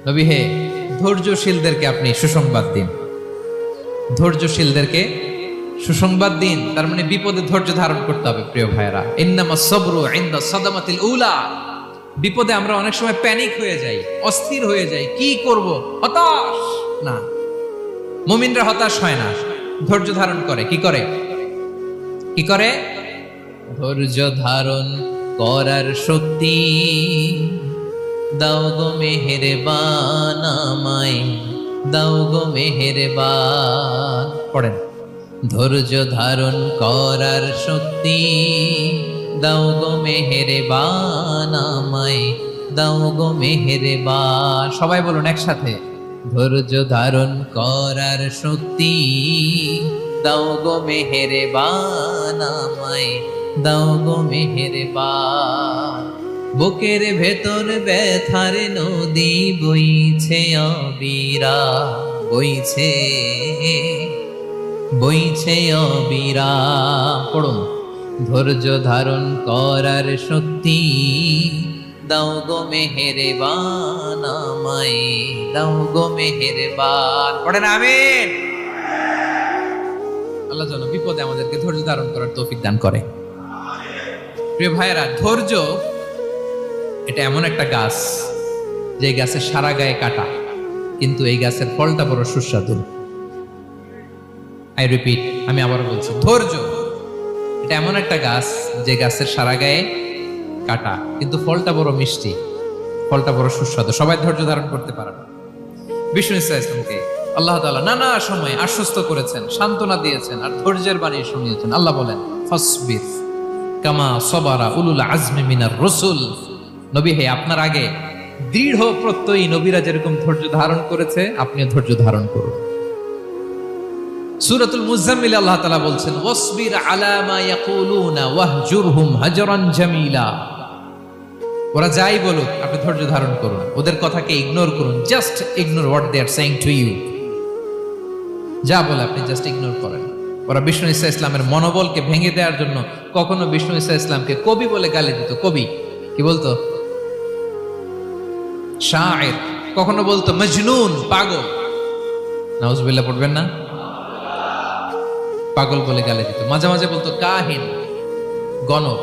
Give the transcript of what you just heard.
নবী হে, ধৈর্যশীলদেরকে আপনি সুসংবাদ দিন। ধৈর্যশীলদেরকে সুসংবাদ দিন, তার মানে বিপদে ধৈর্য ধারণ করতে হবে। প্রিয় ভাইয়েরা, ইন্নামাস সাবরু ইনদা সাদামাতিল উলা। বিপদে আমরা অনেক সময় প্যানিক হয়ে যাই, অস্থির হয়ে যাই, কি করব, হতাশ। না, মুমিনরা হতাশ হয় না, ধৈর্য ধারণ করে। কি করে? কি করে? ধৈর্য ধারণ করার শক্তি দাও গো মেহেরবান আমায়, দাও গো মেহেরবান। পড়েন, ধৈর্য ধারণ করার শক্তি দাও গো মেহেরবান আমায়, দাও গো মেহেরবান। সবাই বলুন একসাথে, ধৈর্য ধারণ করার শক্তি দাও গো মেহেরবান আমায়, দাও গো মেহেরবান। বুকের ভেতর ব্যথার নদী বইছে অবিরা, বইছে বইছে অবিরা। পড়ুন, ধৈর্য ধারণ করার শক্তি দাও গো মেহেরবান আমায়, দাও গো মেহেরবান। পড়েন আমিন। আল্লাহ যেন বিপদে আমাদেরকে ধৈর্য ধারণ করার তৌফিক দান করে। প্রিয় ভাইয়েরা, ধৈর্য এটা এমন একটা গাছ, যে গাছের সারা গায়ে কাটা, কিন্তু এই গাছের ফলটা বড় সুস্বাদু। আই রিপিট, আমি আবার বলছি, ধৈর্য এটা এমন একটা গাছ, যে গাছের সারা গায়ে কাটা, কিন্তু ফলটা বড় মিষ্টি, ফলটা বড় সুস্বাদু। সবাই ধৈর্য ধারণ করতে পারে না। বিষ্ণু ইসলামকে আল্লাহ তাআলা নানা সময় আশ্বস্ত করেছেন, সান্ত্বনা দিয়েছেন, আর ধৈর্যের বাণী শুনিয়েছেন। আল্লাহ বলেন, ফাসবির কামা সাবারা উলুল আজমি মিনার রাসূল। নবী হে, আপনার আগে দৃঢ় প্রত্যয়ী নবীরা যেরকম ধৈর্য ধারণ করেছে, আপনিও ধৈর্য ধারণ করুন। সূরাতুল মুজাম্মিল আল্লাহ তাআলা বলছেন, ওয়াসবির আলা মা ইয়াকুলুনা ওয়াহজুরহুম হাজরান জামিলা। ওরা যাই বলুক, আপনি ধৈর্য ধারণ করুন, ওদের কথাকে ইগনোর করুন। Just ignore what they are saying to you. যা বলে আপনি জাস্ট ইগনোর করেন। ওরা বিষ্ণু ঈসা ইসলামের মনোবলকে ভেঙে দেওয়ার জন্য কখনো বিষ্ণু ঈসা ইসলামকে কবি বলে গালি দিত। কবি কি বলতো? শায়ের। কখনো বলতো মজনুন, পাগল। নাউজুবিল্লাহ পড়বেন না? পাগল বলে গালি দিত। মাঝে মাঝে বলতো কাহিন, গণক।